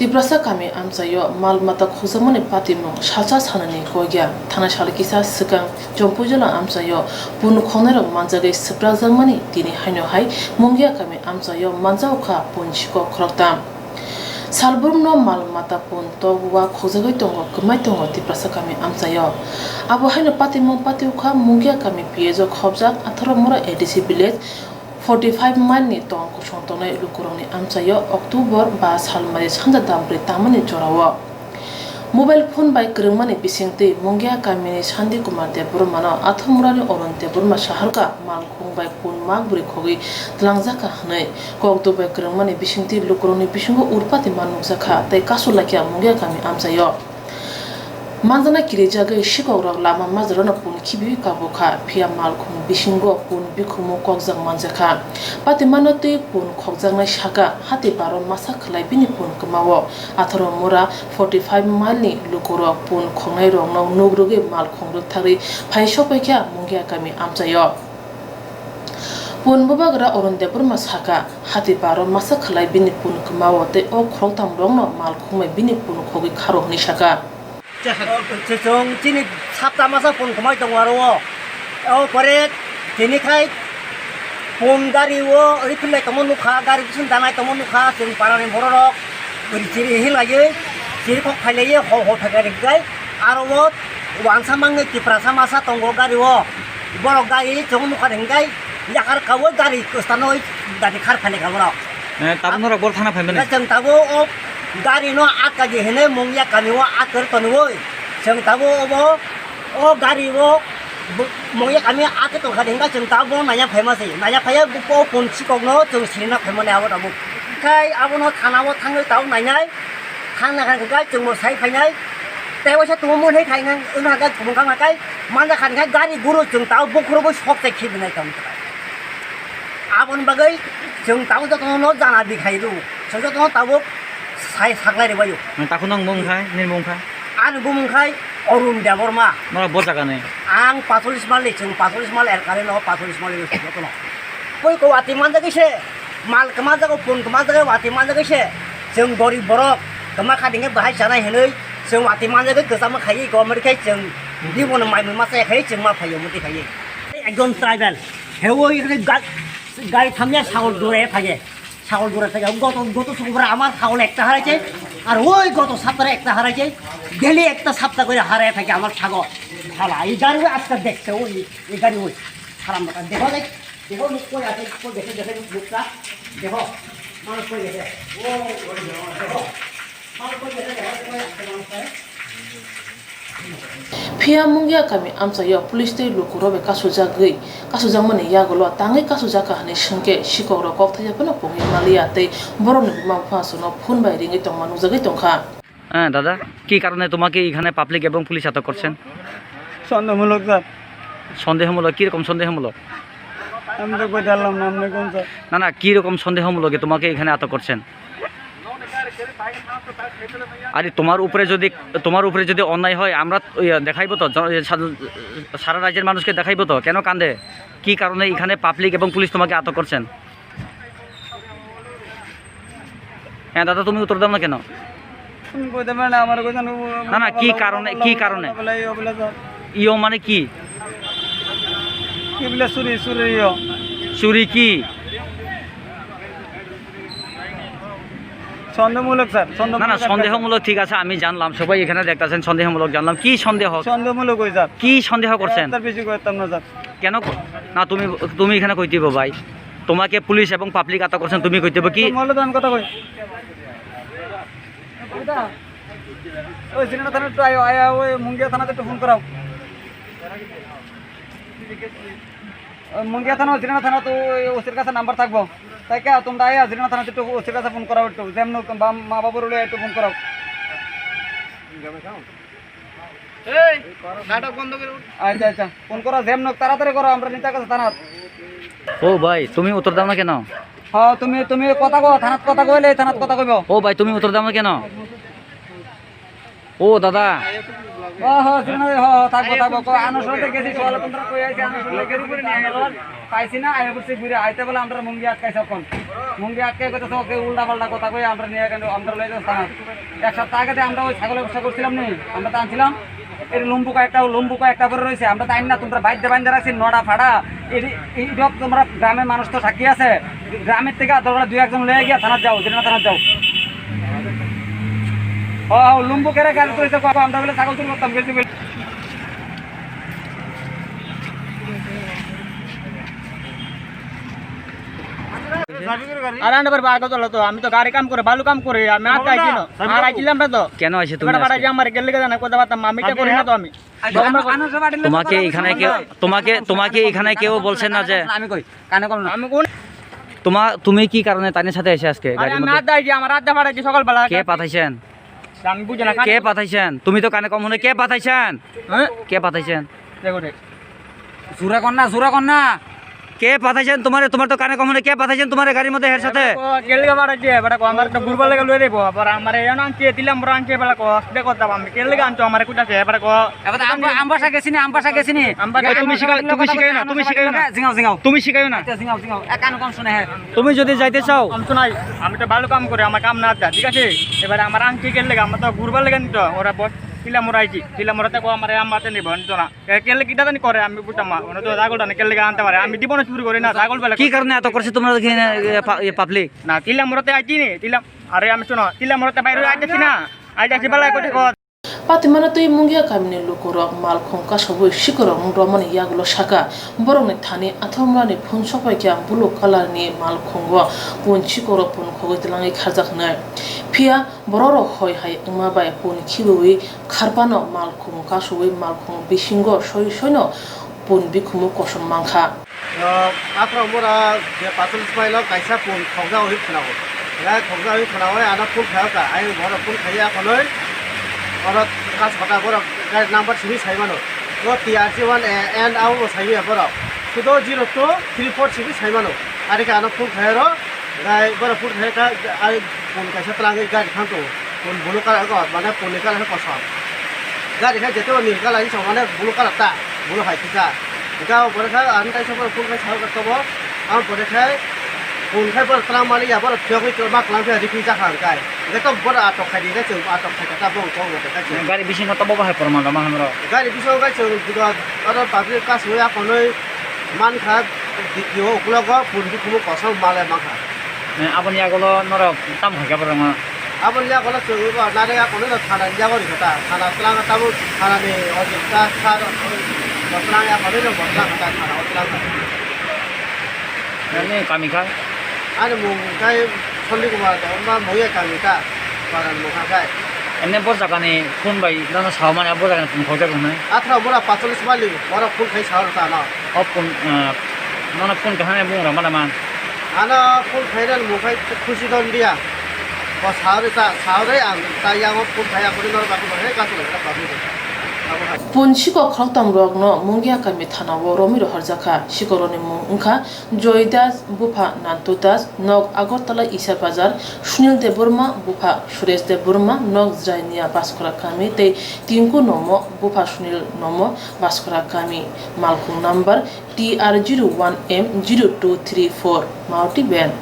Tibrasa kami amsayo mal mata khuzamani patimo shalcha sanani koigya thana shalkisa sikang jompujala amsayo pun khonero manjage sprazangmani tini haino hai mungya kami amsayo manjauka punchiko khraktam salburno mal mata pun to wa khojagai tongo kmai tongo tibrasa kami amsayo abo haino patimo patiuka mungya kami piejo khobjak athara mora ADC village 45 mile tong kusong tonai lukuroni amsayo Oktober ba salmari sanja dambre tamani jorawa mobile phone by krungmani bisingte mongya kamini Sandi Kumar Deburmana athumurani oron Deburma shaharka malkhung by phone magburi khogi tlangjaka hanai kokto by krungmani bisingte lukuroni bisingo urpati manukjaka tai kasulakya mongya kami amsayo Manzana kirijaga shikora lama mazrana pun kibi kabuka pia malkhung bisingo pun bikhumo kokjang manjaka patimanote pun khokjang na shaka hati baron masa khlai bini pun kamawo atharo mura 45 mile lukoro pun khongai rong no nogruge malkhung ru thari phaisho paikya mungya kami amchayo pun bubagra oron debur masaka hati baron masa khlai bini pun kamawo te o khrotam rong no malkhung me bini pun khogi kharo ni shaka 정 진이 삽담아서 본 그만 동화로 거래 진이카이 봄다리워 어디 플레이 떠못 누카 가리 무슨 다나이 떠못 누카 지금 바람이 몰아러 우리 지리 힐라게 지리 꼭 팔레에 호호 타가리가이 아로워 왕사망의 기프라사마사 동고 가리워 뭐로 가이 정 누카 랭가이 야카르 가워 가리 그스타노이 다리 카르 팔레 가보라 네 따분노라 뭘 하나 팔면 정 타고 गाड़ी no आका जे हेने मोंगिया कामिवा आकर तनवो जों ताबो ओ गाड़ी वो मोंगिया कामि आके तो खादेंगा जों ताबो नाया फेमस नाया फाया गुपो पंची कगनो जों सिना फेमने आवो ताबो खाय आबोनो थानावो थाङै ताव नायनाय थांना खान गाय जों मो साइ फायनाय तेवसे तुम मोन हे खायना उना गा गुबुंगा माकाय मानजा खान खाय गाड़ी गुरु जों ताव बखरबो सकते खिबनाय ताव आबोन बागै जों ताव जतनो जाना दिखाइरु जों जतनो ताबो साइ सागलाय बायो ताखौ नों मुंखाय नि मुंखाय आं बुंखाय अरुण देबरमा माला बजागाने आं 45 माल जों 45 माल एरकारे न 45 माल न कोइ को वाति मान जगैसे माल कमा जगो पुन कमा जगो वाति मान जगैसे जों गरीब बरक कमा खादिङे बाहाय जानाय हेनै जों वाति मान जगै गोजाम खायै गमरखाय जों दिबन माइ मासे खायै जों मा फायो मति खायै एकदम ट्राइबेल हेवो गाय थामया सागल दुरे फागे ছাগল দূরে থেকে গত শুক্রবার আমার ছাগল একটা হারাইছে আর ওই গত সপ্তাহে একটা হারাইছে ডেলি একটা সপ্তাহ করে হারায় থাকে আমার ছাগল হালা এই গাড়ি আজকে দেখছে ওই এই গাড়ি ওই খারাপ দেখো দেখো মুখ করে আছে দেখে দেখে মুখটা দেখো মানুষ করে গেছে ও দেখো মানুষ করে গেছে Pia mungya kami amsayo police te lukurobe kasujang mani yagolo tangai kasujaka hane shingke shikoro kokthaya pano pongi malia te boron buma phaso no phone bai ringi tong manu jagai tongkha দাদা কি কারণে তোমাকে এখানে public এবং police আটক করছেন সন্দেহমূলক sir সন্দেহমূলক কি রকম সন্দেহমূলক আমি তো কই জানলাম না আপনি কোন স্যার না না কি রকম সন্দেহমূলক তোমাকে এখানে আটক করছেন আরে তোমার উপরে যদি অন্যায় হয় আমরা দেখাইবো তো সারা রাজ্যের মানুষকে দেখাইবো তো কেন কান্দে কি কারণে এখানে পাবলিক এবং পুলিশ তোমাকে আটক করছেন হ্যাঁ দাদা তুমি উত্তর দাও না কেন তুমি কইতে পারে না আমার কই জানো না না কি কারণে ইও মানে কি কি বলে চুরি ইও চুরি কি সন্দেহমূলক স্যার না না সন্দেহমূলক ঠিক আছে আমি জানলাম সবাই এখানে দেখতেছেন সন্দেহমূলক জানলাম কি সন্দেহমূলক হই স্যার কি সন্দেহ করছেন তার বেশি কইতাম না স্যার কেন না তুমি এখানে কই দিব ভাই তোমাকে পুলিশ এবং পাবলিক আটক করছেন তুমি কই দিব কি মূল্যদান কথা কই ওই সিনেমা থানা তো আয়া ওই মুঙ্গিয়া থানাতে একটু ফোন করাও মুঙ্গিয়া থানা সিনেমা থানা তো ওসির কাছে নাম্বার থাকবো তাই কে তোমরা আয়া সিনেমা থানাতে একটু ওসির কাছে ফোন করাও একটু যেমন মা বাবার হলে একটু ফোন করাও এই নাটক বন্ধ করো আচ্ছা ফোন করো যেমন তাড়াতাড়ি করো আমরা নিতে কাছে থানা ও ভাই তুমি উত্তর দাও না কেন হ্যাঁ তুমি কথা কও থানাত কথা কইলে থানাত কথা কইবো ও ভাই তুমি উত্তর দাও না কেন ও দাদা হ্যাঁ থাকবো আনুষ্ঠানিক গেছি সকালে তোমরা কই আইছে আনুষ্ঠানিক গেছি করে নিয়ে গেল পাইছি না আয় করছি ঘুরে আইতে বলে আমরা মুঙ্গি আটকাইছি এখন মুঙ্গি আটকাই করতেছে ওকে উল্টা পাল্টা কথা কই আমরা নিয়ে কেন আমরা লয়ে যাচ্ছি থানা এক সপ্তাহ আগে আমরা ওই ছাগলের ব্যবসা করছিলাম নি আমরা তো আনছিলাম এর লম্বুকা একটা করে রয়েছে আমরা তাই না তোমরা বাইদ্যে রাখছি নড়া ফাড়া এই সব তোমরা গ্রামের মানুষ তো সাক্ষী আছে গ্রামের থেকে তোমরা দুই একজন লয়ে গিয়া থানা যাও যেটা থানা যাও ও লম্বুকেরা গাড়ি করেছে আমরা বলে ছাগল তুল করতাম গেছি বলে আমি তো গাড়ি কাম করে বালু কাম করে আমি আর আইছিলাম না তো কেন আছে তুমি আজকে? আমার গেলে জানা কথা বার্তা আমি করি না তো আমি তোমাকে এখানে কেউ বলছেন না যে আমি কই কানে কম না আমি কোন তুমি কি কারণে তাদের সাথে এসে আজকে গাড়ির আমি মধ্যে আড্ডা আইছি আমার আড্ডা ফাড়াইছি সকালবেলা কে পাঠাইছেন আমি বুঝি না কে পাঠাইছেন তুমি তো কানে কম শুনে কে পাঠাইছেন হ্যাঁ কে পাঠাইছেন জোরা কর না কে পাঠাইছেন তোমার তো কানে কম শুনে কে পাঠাইছেন তোমার গাড়ির মধ্যে এর সাথে কেলগে বাড়াইছে বেটা কো আমার একটা গুরবাল লাগা লই দেবো আবার আমার এজন আনছে দিলাম বড় আনছে বেলা কো আসবে কথা আমি কেলগে আনছো আমার কুটাছে বেটা কো এবার আমবাসা গেছিনি তুমি শিখাইও না তুমি শিখাইও না জিঙাও একান কোন শুনে হ্যাঁ তুমি যদি যাইতে চাও আমি শোনাই আমি তো ভালো কাম করে আমার কাম না আছে ঠিক আছে এবারে আমার আনছে কেলগে আমার তো গুরবাল লাগা নিতো ওরা কিলা মরাইছি কিলা মরাতে কো আমার আমাতে নিব নিতো না কেলে কিটা জানি করে আমি বুঝতাম না ওরা তো ছাগলটা না কেলে আনতে পারে আমি দিব না চুরি করি না ছাগল বেলা কি কারণে এত করছে তোমরা পাবলিক না তিলা মরাতে আইছি নি তিলাম আরে আমি শোনো তিলা মরাতে বাইরে আইতাছি না আইতাছি বেলা কোটে কো পাতিমানা তুই মুঙ্গিয়া কামিনি লোকরক মাল খংকা সবই শিকরক রমন ইয়াগুলো শাখা বরংনি থানি আথমরানি ফোন সবাইকে বুলো কালারনি মাল খঙ্গ পুন শিকরক পুন খগৈতলাঙি খারজাখনাय ফিয়া বড়র হয় হাই উমাবাই পুন খিবুই খারপানো মাল খংকা সবই মাল খং বিসিঙ্গ সৈন্য পুন বিখুমু কসম মাংখা आफ्रो मोरा जे पातल स्माइल काइसा पुन खंगा ओहि खनाओ रा खंगा ओहि खनाओ आना पुन खायो का आइ मोरा पुन खाया खनै और का छटा बर गाइड नंबर सिनि साइमानो नो TRC1 एंड आउ साइबे बर 200234 सिनि साइमानो आरि का आना पुन खायो रो गाइ बर पुन खाया का आइ पुन काइसा तलाङै गाइड खांतो पुन बुलु का माने पुन का कसम गाइड खा जेते नि का लाइन माने बुलु का ता बुलु हाइतिका गाव बरखा आनताय सब फुल खाय साव करतबो आं बरखा फुल खाय बर तला माली या बर थियगै चोरबा क्लांफे रिफि जाखां गाय गत बर आटक खाय दिगा चौ आटक खाय ता बौ बौ गत खाय गाड़ी बिसिङ त बाहाय परमाला मा हाम्रो गाय बिसौ गाय चौ दिगा अर पाब्लिक कास होया कनै मान खा दिकियो उकलग फुल बिखुमु कसौ माले माखा আপনি আগলো নর তাম হাগা পরমা आबन या गला चौ बा नारे या कनै थाना या गरि खता थाना तलाङ ताबु थाना ने अजिता था तलाङ या कनै बदला खता थाना तलाङ ini kami kan आरो मुंगाय सल्लि कुमार मा मोया Kamika बारान मुखाखाय ini bos jakani phone bai dana saman abo jakani phone khoja gune आथ्रा मोरा 45 मालि मोरा फुल खाइ सार ता न op phone nana phone kahane bung ramana man आना फुल खाइरन मुखाय खुशी दन दिया ब सार ता सारै आं ता याम फुल खाया करि नर बाकु भए गासु ता बाबु पुन शिको खलताम रगनो मुंगिया कामी थाना वो रोमिरो हरजाखा शिकोरनि मुंखा जयदास बुफा नान्तुदास नग আগরতলা ইসা বাজার সুনীল দেববর্মা বুফা সুরেশ দেববর্মা নগ জাইনিয়া বাসকরা কামি তে তিনকু নম বুফা সুনীল নম বাসকরা কামি মালকুং নাম্বার TR01M0234 মাউটি বেন